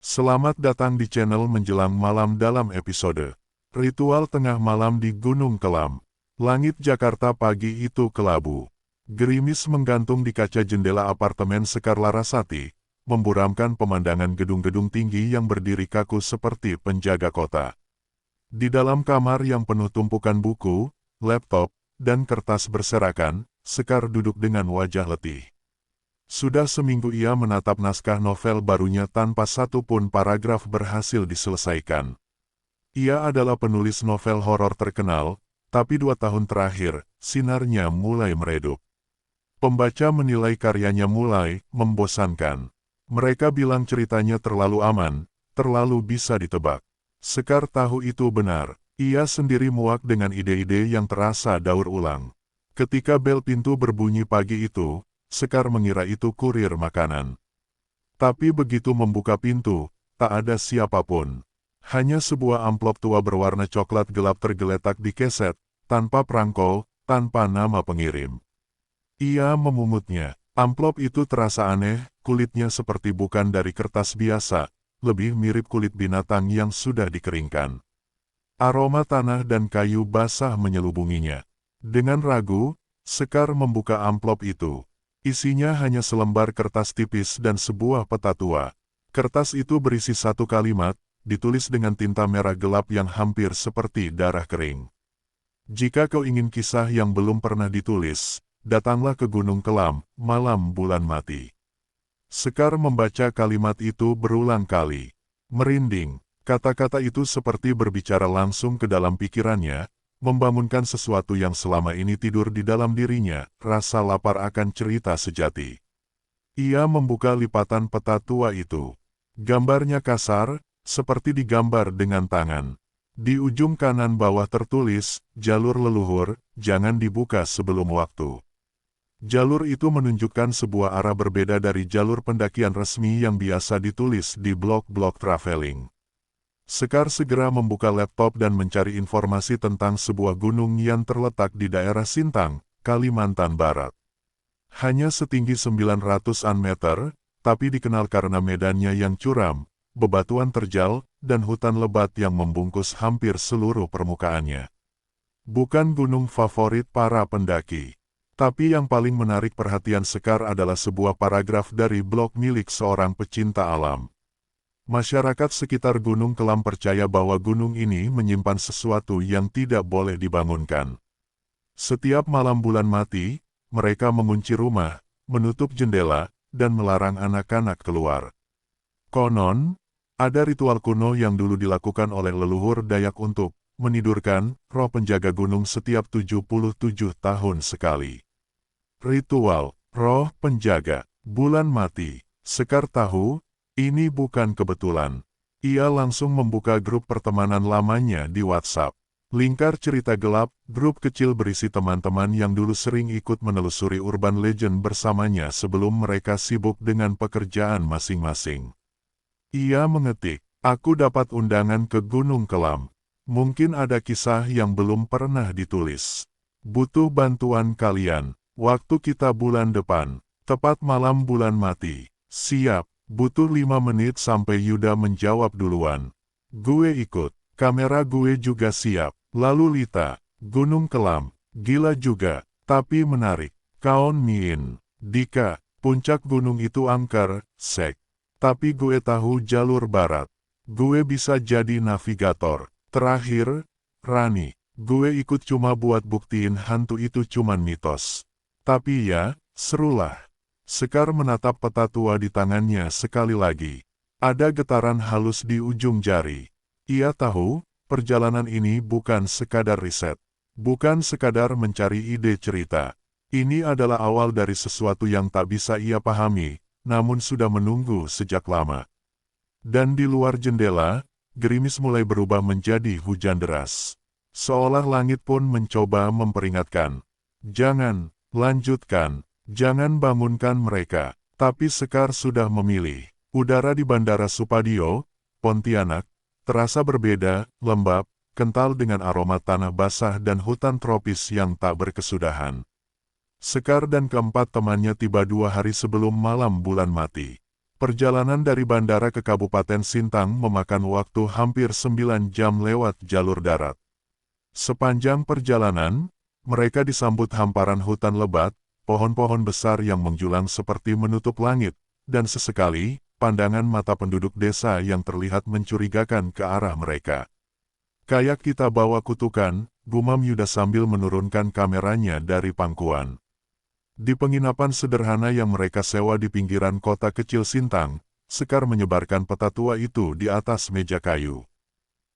Selamat datang di channel Menjelang Malam dalam episode Ritual Tengah Malam di Gunung Kelam. Langit Jakarta pagi itu kelabu. Gerimis menggantung di kaca jendela apartemen Sekar Larasati, memburamkan pemandangan gedung-gedung tinggi yang berdiri kaku seperti penjaga kota. Di dalam kamar yang penuh tumpukan buku, laptop, dan kertas berserakan, Sekar duduk dengan wajah letih. Sudah seminggu ia menatap naskah novel barunya tanpa satu pun paragraf berhasil diselesaikan. Ia adalah penulis novel horor terkenal, tapi 2 tahun terakhir, sinarnya mulai meredup. Pembaca menilai karyanya mulai membosankan. Mereka bilang ceritanya terlalu aman, terlalu bisa ditebak. Sekar tahu itu benar. Ia sendiri muak dengan ide-ide yang terasa daur ulang. Ketika bel pintu berbunyi pagi itu, Sekar mengira itu kurir makanan. Tapi begitu membuka pintu, tak ada siapapun. Hanya sebuah amplop tua berwarna coklat gelap tergeletak di keset, tanpa perangko, tanpa nama pengirim. Ia memungutnya. Amplop itu terasa aneh, kulitnya seperti bukan dari kertas biasa, lebih mirip kulit binatang yang sudah dikeringkan. Aroma tanah dan kayu basah menyelubunginya. Dengan ragu, Sekar membuka amplop itu. Isinya hanya selembar kertas tipis dan sebuah peta tua. Kertas itu berisi satu kalimat, ditulis dengan tinta merah gelap yang hampir seperti darah kering. Jika kau ingin kisah yang belum pernah ditulis, datanglah ke Gunung Kelam, malam bulan mati. Sekar membaca kalimat itu berulang kali. Merinding, kata-kata itu seperti berbicara langsung ke dalam pikirannya, membangunkan sesuatu yang selama ini tidur di dalam dirinya, rasa lapar akan cerita sejati. Ia membuka lipatan peta tua itu. Gambarnya kasar, seperti digambar dengan tangan. Di ujung kanan bawah tertulis, jalur leluhur, jangan dibuka sebelum waktu. Jalur itu menunjukkan sebuah arah berbeda dari jalur pendakian resmi yang biasa ditulis di blog-blog traveling. Sekar segera membuka laptop dan mencari informasi tentang sebuah gunung yang terletak di daerah Sintang, Kalimantan Barat. Hanya setinggi 900-an meter, tapi dikenal karena medannya yang curam, bebatuan terjal, dan hutan lebat yang membungkus hampir seluruh permukaannya. Bukan gunung favorit para pendaki. Tapi yang paling menarik perhatian Sekar adalah sebuah paragraf dari blog milik seorang pecinta alam. Masyarakat sekitar Gunung Kelam percaya bahwa gunung ini menyimpan sesuatu yang tidak boleh dibangunkan. Setiap malam bulan mati, mereka mengunci rumah, menutup jendela, dan melarang anak-anak keluar. Konon, ada ritual kuno yang dulu dilakukan oleh leluhur Dayak untuk menidurkan roh penjaga gunung setiap 77 tahun sekali. Ritual roh penjaga bulan mati. Sekar tahu, ini bukan kebetulan. Ia langsung membuka grup pertemanan lamanya di WhatsApp. Lingkar cerita gelap, grup kecil berisi teman-teman yang dulu sering ikut menelusuri urban legend bersamanya sebelum mereka sibuk dengan pekerjaan masing-masing. Ia mengetik, aku dapat undangan ke Gunung Kelam. Mungkin ada kisah yang belum pernah ditulis. Butuh bantuan kalian. Waktu kita bulan depan, tepat malam bulan mati. Siap. Butuh 5 menit sampai Yuda menjawab duluan. Gue ikut. Kamera gue juga siap. Lalu Lita. Gunung Kelam. Gila juga. Tapi menarik. Kaon Min. Dika. Puncak gunung itu angker. Sek. Tapi gue tahu jalur barat. Gue bisa jadi navigator. Terakhir, Rani. Gue ikut cuma buat buktiin hantu itu cuman mitos. Tapi ya, serulah. Sekar menatap peta tua di tangannya sekali lagi. Ada getaran halus di ujung jari. Ia tahu, perjalanan ini bukan sekadar riset. Bukan sekadar mencari ide cerita. Ini adalah awal dari sesuatu yang tak bisa ia pahami, namun sudah menunggu sejak lama. Dan di luar jendela, gerimis mulai berubah menjadi hujan deras. Seolah langit pun mencoba memperingatkan. Jangan, lanjutkan. Jangan bangunkan mereka, tapi Sekar sudah memilih. Udara di Bandara Supadio, Pontianak, terasa berbeda, lembab, kental dengan aroma tanah basah dan hutan tropis yang tak berkesudahan. Sekar dan keempat temannya tiba 2 hari sebelum malam bulan mati. Perjalanan dari bandara ke Kabupaten Sintang memakan waktu hampir 9 jam lewat jalur darat. Sepanjang perjalanan, mereka disambut hamparan hutan lebat, pohon-pohon besar yang menjulang seperti menutup langit, dan sesekali, pandangan mata penduduk desa yang terlihat mencurigakan ke arah mereka. "Kayak kita bawa kutukan," gumam Yuda sambil menurunkan kameranya dari pangkuan. Di penginapan sederhana yang mereka sewa di pinggiran kota kecil Sintang, Sekar menyebarkan peta tua itu di atas meja kayu.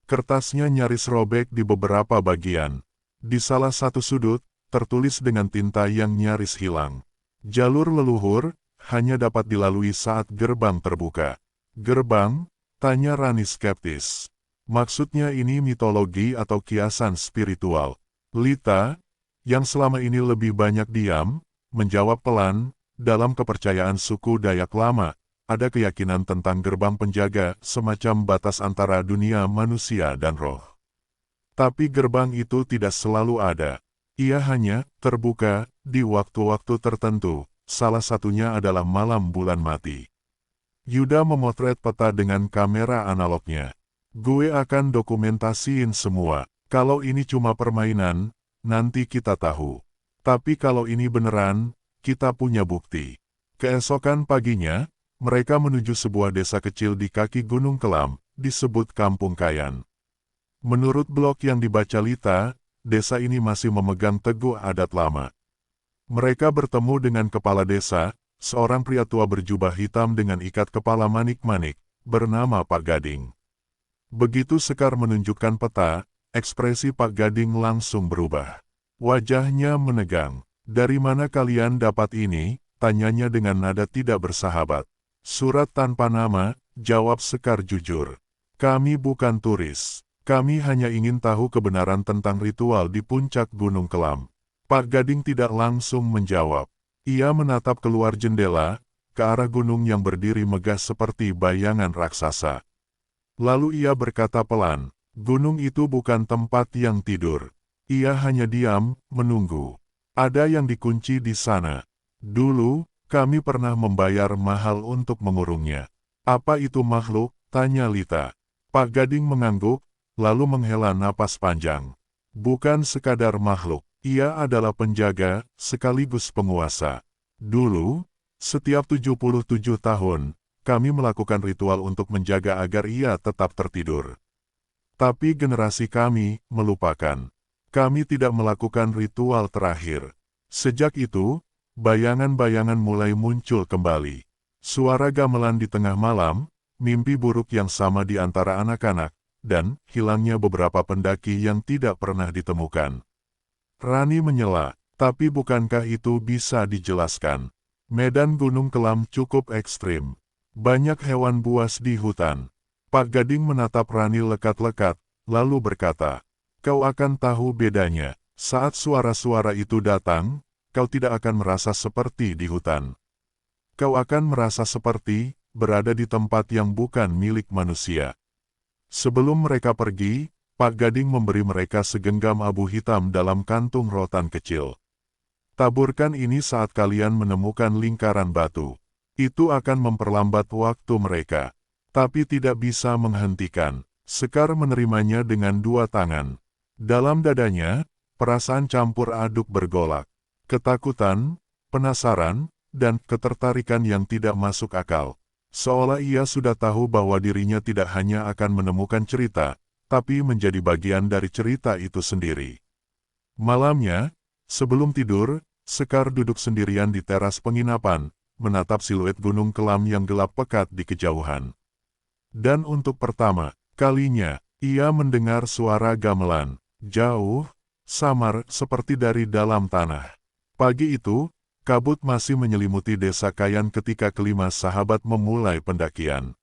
Kertasnya nyaris robek di beberapa bagian. Di salah satu sudut, tertulis dengan tinta yang nyaris hilang. "Jalur leluhur hanya dapat dilalui saat gerbang terbuka." "Gerbang?" tanya Rani skeptis. "Maksudnya ini mitologi atau kiasan spiritual?" Lita, yang selama ini lebih banyak diam, menjawab pelan. "Dalam kepercayaan suku Dayak lama, ada keyakinan tentang gerbang penjaga, semacam batas antara dunia manusia dan roh. Tapi gerbang itu tidak selalu ada. Ia hanya terbuka di waktu-waktu tertentu, salah satunya adalah malam bulan mati." Yuda memotret peta dengan kamera analognya. "Gue akan dokumentasiin semua. Kalau ini cuma permainan, nanti kita tahu. Tapi kalau ini beneran, kita punya bukti." Keesokan paginya, mereka menuju sebuah desa kecil di kaki Gunung Kelam, disebut Kampung Kayan. Menurut blog yang dibaca Lita, desa ini masih memegang teguh adat lama. Mereka bertemu dengan kepala desa, seorang pria tua berjubah hitam dengan ikat kepala manik-manik, bernama Pak Gading. Begitu Sekar menunjukkan peta, ekspresi Pak Gading langsung berubah. Wajahnya menegang. "Dari mana kalian dapat ini?" tanyanya dengan nada tidak bersahabat. "Surat tanpa nama," jawab Sekar jujur. "Kami bukan turis. Kami hanya ingin tahu kebenaran tentang ritual di puncak Gunung Kelam." Pak Gading tidak langsung menjawab. Ia menatap keluar jendela, ke arah gunung yang berdiri megah seperti bayangan raksasa. Lalu ia berkata pelan, "Gunung itu bukan tempat yang tidur. Ia hanya diam, menunggu. Ada yang dikunci di sana. Dulu, kami pernah membayar mahal untuk mengurungnya." "Apa itu makhluk?" tanya Lita. Pak Gading mengangguk, lalu menghela napas panjang. "Bukan sekadar makhluk, ia adalah penjaga, sekaligus penguasa. Dulu, setiap 77 tahun, kami melakukan ritual untuk menjaga agar ia tetap tertidur. Tapi generasi kami melupakan. Kami tidak melakukan ritual terakhir. Sejak itu, bayangan-bayangan mulai muncul kembali. Suara gamelan di tengah malam, mimpi buruk yang sama di antara anak-anak, dan hilangnya beberapa pendaki yang tidak pernah ditemukan." Rani menyela, "Tapi bukankah itu bisa dijelaskan? Medan Gunung Kelam cukup ekstrim. Banyak hewan buas di hutan." Pak Gading menatap Rani lekat-lekat, lalu berkata, "Kau akan tahu bedanya. Saat suara-suara itu datang, kau tidak akan merasa seperti di hutan. Kau akan merasa seperti berada di tempat yang bukan milik manusia." Sebelum mereka pergi, Pak Gading memberi mereka segenggam abu hitam dalam kantung rotan kecil. "Taburkan ini saat kalian menemukan lingkaran batu. Itu akan memperlambat waktu mereka. Tapi tidak bisa menghentikan." Sekar menerimanya dengan dua tangan. Dalam dadanya, perasaan campur aduk bergolak. Ketakutan, penasaran, dan ketertarikan yang tidak masuk akal. Seolah ia sudah tahu bahwa dirinya tidak hanya akan menemukan cerita, tapi menjadi bagian dari cerita itu sendiri. Malamnya, sebelum tidur, Sekar duduk sendirian di teras penginapan, menatap siluet Gunung Kelam yang gelap pekat di kejauhan. Dan untuk pertama kalinya, ia mendengar suara gamelan, jauh, samar, seperti dari dalam tanah. Pagi itu, kabut masih menyelimuti desa Kayan ketika kelima sahabat memulai pendakian.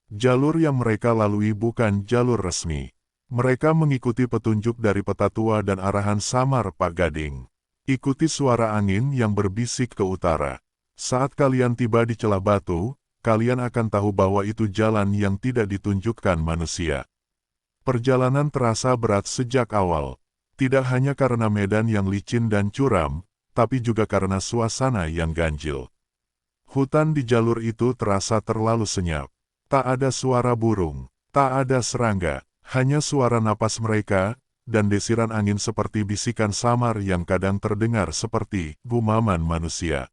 Jalur yang mereka lalui bukan jalur resmi. Mereka mengikuti petunjuk dari peta tua dan arahan samar Pak Gading. Ikuti suara angin yang berbisik ke utara. Saat kalian tiba di celah batu, kalian akan tahu bahwa itu jalan yang tidak ditunjukkan manusia. Perjalanan terasa berat sejak awal. Tidak hanya karena medan yang licin dan curam, tapi juga karena suasana yang ganjil. Hutan di jalur itu terasa terlalu senyap. Tak ada suara burung, tak ada serangga, hanya suara napas mereka, dan desiran angin seperti bisikan samar yang kadang terdengar seperti gumaman manusia.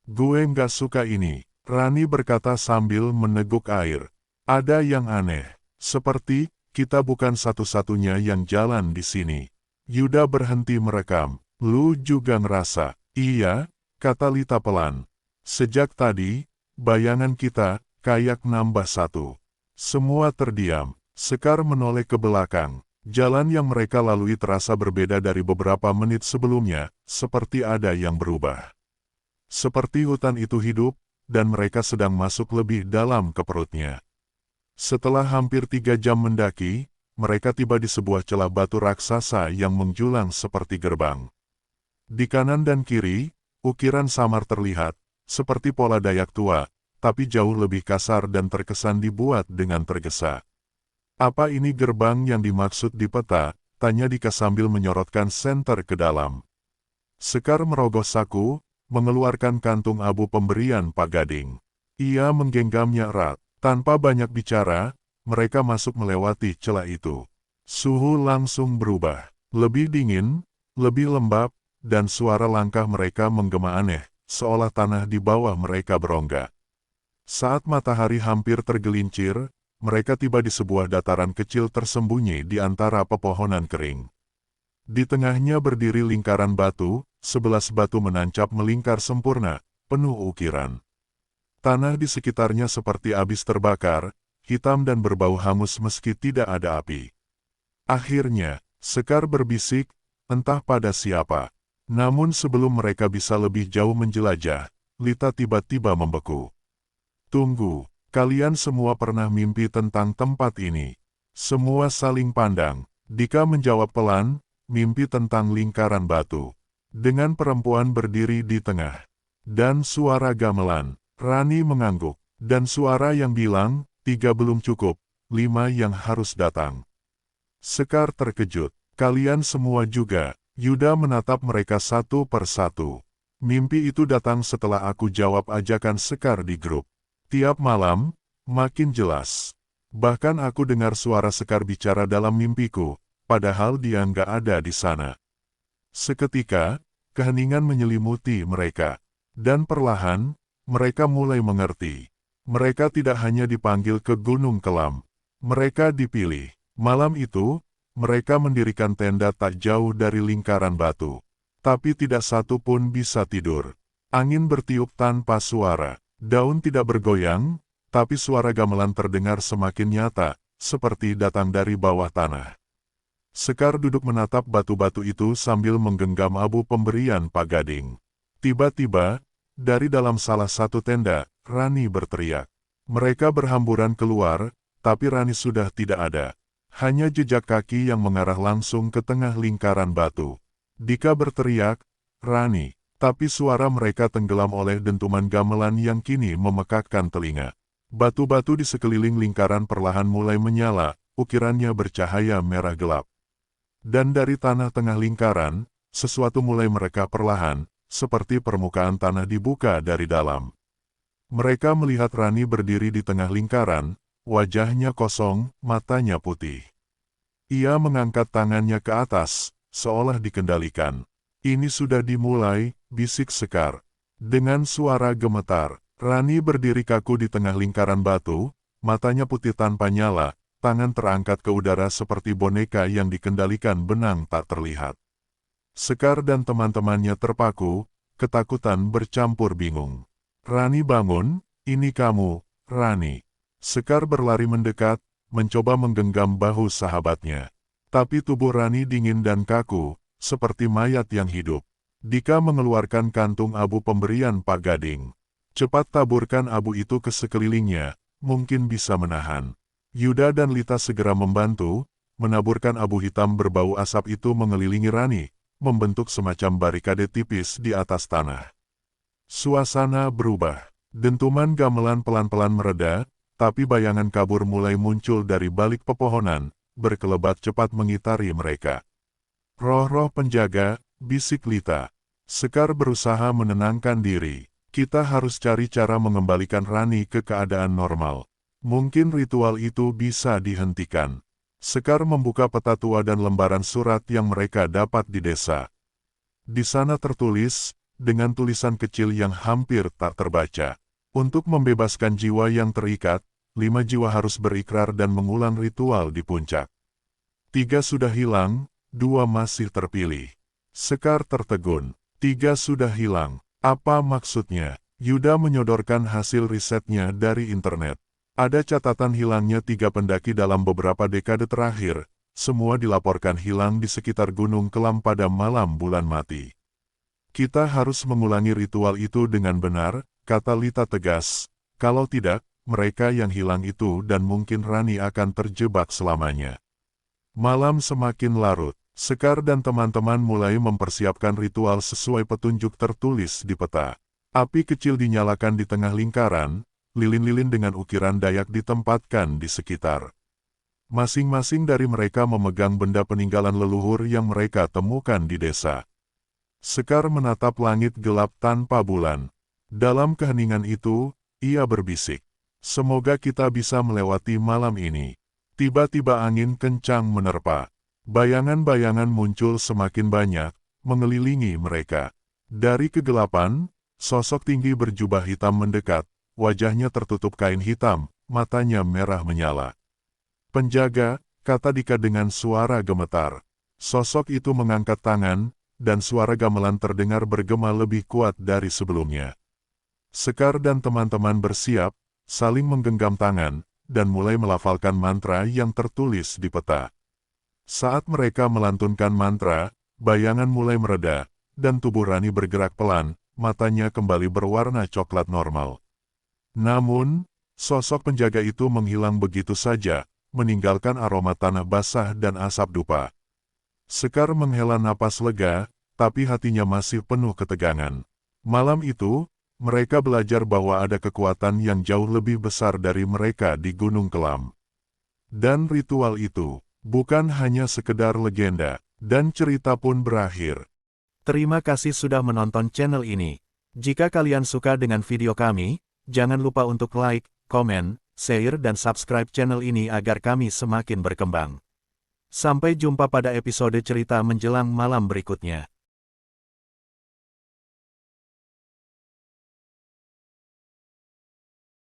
Gue nggak suka ini, Rani berkata sambil meneguk air. Ada yang aneh, seperti kita bukan satu-satunya yang jalan di sini. Yuda berhenti merekam. Lu juga ngerasa? Iya, kata Lita pelan. Sejak tadi, bayangan kita kayak nambah satu. Semua terdiam. Sekar menoleh ke belakang. Jalan yang mereka lalui terasa berbeda dari beberapa menit sebelumnya, seperti ada yang berubah. Seperti hutan itu hidup, dan mereka sedang masuk lebih dalam ke perutnya. Setelah hampir 3 jam mendaki, mereka tiba di sebuah celah batu raksasa yang menjulang seperti gerbang. Di kanan dan kiri, ukiran samar terlihat, seperti pola Dayak tua, tapi jauh lebih kasar dan terkesan dibuat dengan tergesa. Apa ini gerbang yang dimaksud di peta? Tanya Dika sambil menyorotkan senter ke dalam. Sekar merogoh saku, mengeluarkan kantung abu pemberian Pak Gading. Ia menggenggamnya erat. Tanpa banyak bicara, mereka masuk melewati celah itu. Suhu langsung berubah. Lebih dingin, lebih lembab, dan suara langkah mereka menggema aneh, seolah tanah di bawah mereka berongga. Saat matahari hampir tergelincir, mereka tiba di sebuah dataran kecil tersembunyi di antara pepohonan kering. Di tengahnya berdiri lingkaran batu, 11 batu menancap melingkar sempurna, penuh ukiran. Tanah di sekitarnya seperti habis terbakar, hitam dan berbau hangus meski tidak ada api. Akhirnya, Sekar berbisik, entah pada siapa. Namun sebelum mereka bisa lebih jauh menjelajah, Lita tiba-tiba membeku. Tunggu. Kalian semua pernah mimpi tentang tempat ini. Semua saling pandang. Dika menjawab pelan, mimpi tentang lingkaran batu. Dengan perempuan berdiri di tengah. Dan suara gamelan. Rani mengangguk. Dan suara yang bilang, 3 belum cukup, 5 yang harus datang. Sekar terkejut. Kalian semua juga. Yuda menatap mereka satu persatu. Mimpi itu datang setelah aku jawab ajakan Sekar di grup. Tiap malam, makin jelas. Bahkan aku dengar suara Sekar bicara dalam mimpiku, padahal dia nggak ada di sana. Seketika, keheningan menyelimuti mereka. Dan perlahan, mereka mulai mengerti. Mereka tidak hanya dipanggil ke Gunung Kelam. Mereka dipilih. Malam itu, mereka mendirikan tenda tak jauh dari lingkaran batu. Tapi tidak satu pun bisa tidur. Angin bertiup tanpa suara. Daun tidak bergoyang, tapi suara gamelan terdengar semakin nyata, seperti datang dari bawah tanah. Sekar duduk menatap batu-batu itu sambil menggenggam abu pemberian Pak Gading. Tiba-tiba, dari dalam salah satu tenda, Rani berteriak. Mereka berhamburan keluar, tapi Rani sudah tidak ada. Hanya jejak kaki yang mengarah langsung ke tengah lingkaran batu. Dika berteriak, Rani. Tapi suara mereka tenggelam oleh dentuman gamelan yang kini memekakkan telinga. Batu-batu di sekeliling lingkaran perlahan mulai menyala, ukirannya bercahaya merah gelap. Dan dari tanah tengah lingkaran, sesuatu mulai mereka perlahan, seperti permukaan tanah dibuka dari dalam. Mereka melihat Rani berdiri di tengah lingkaran, wajahnya kosong, matanya putih. Ia mengangkat tangannya ke atas, seolah dikendalikan. Ini sudah dimulai, bisik Sekar. Dengan suara gemetar, Rani berdiri kaku di tengah lingkaran batu, matanya putih tanpa nyala, tangan terangkat ke udara seperti boneka yang dikendalikan benang tak terlihat. Sekar dan teman-temannya terpaku, ketakutan bercampur bingung. Rani bangun, ini kamu, Rani. Sekar berlari mendekat, mencoba menggenggam bahu sahabatnya. Tapi tubuh Rani dingin dan kaku, seperti mayat yang hidup. Dika mengeluarkan kantung abu pemberian Pak Gading. Cepat taburkan abu itu ke sekelilingnya, mungkin bisa menahan. Yuda dan Lita segera membantu, menaburkan abu hitam berbau asap itu mengelilingi Rani, membentuk semacam barikade tipis di atas tanah. Suasana berubah. Dentuman gamelan pelan-pelan mereda, tapi bayangan kabur mulai muncul dari balik pepohonan, berkelebat cepat mengitari mereka. Roh-roh penjaga, bisik Lita. Sekar berusaha menenangkan diri. Kita harus cari cara mengembalikan Rani ke keadaan normal. Mungkin ritual itu bisa dihentikan. Sekar membuka peta tua dan lembaran surat yang mereka dapat di desa. Di sana tertulis, dengan tulisan kecil yang hampir tak terbaca. Untuk membebaskan jiwa yang terikat, 5 jiwa harus berikrar dan mengulang ritual di puncak. 3 sudah hilang, 2 masih terpilih. Sekar tertegun. 3 sudah hilang. Apa maksudnya? Yuda menyodorkan hasil risetnya dari internet. Ada catatan hilangnya 3 pendaki dalam beberapa dekade terakhir. Semua dilaporkan hilang di sekitar Gunung Kelam pada malam bulan mati. Kita harus mengulangi ritual itu dengan benar, kata Lita tegas. Kalau tidak, mereka yang hilang itu dan mungkin Rani akan terjebak selamanya. Malam semakin larut. Sekar dan teman-teman mulai mempersiapkan ritual sesuai petunjuk tertulis di peta. Api kecil dinyalakan di tengah lingkaran, lilin-lilin dengan ukiran Dayak ditempatkan di sekitar. Masing-masing dari mereka memegang benda peninggalan leluhur yang mereka temukan di desa. Sekar menatap langit gelap tanpa bulan. Dalam keheningan itu, ia berbisik. Semoga kita bisa melewati malam ini. Tiba-tiba angin kencang menerpa. Bayangan-bayangan muncul semakin banyak, mengelilingi mereka. Dari kegelapan, sosok tinggi berjubah hitam mendekat, wajahnya tertutup kain hitam, matanya merah menyala. Penjaga, kata Dika dengan suara gemetar. Sosok itu mengangkat tangan, dan suara gamelan terdengar bergema lebih kuat dari sebelumnya. Sekar dan teman-teman bersiap, saling menggenggam tangan, dan mulai melafalkan mantra yang tertulis di peta. Saat mereka melantunkan mantra, bayangan mulai mereda, dan tubuh Rani bergerak pelan, matanya kembali berwarna coklat normal. Namun, sosok penjaga itu menghilang begitu saja, meninggalkan aroma tanah basah dan asap dupa. Sekar menghela napas lega, tapi hatinya masih penuh ketegangan. Malam itu, mereka belajar bahwa ada kekuatan yang jauh lebih besar dari mereka di Gunung Kelam. Dan ritual itu bukan hanya sekedar legenda, dan cerita pun berakhir. Terima kasih sudah menonton channel ini. Jika kalian suka dengan video kami, jangan lupa untuk like, komen, share dan subscribe channel ini agar kami semakin berkembang. Sampai jumpa pada episode cerita menjelang malam berikutnya.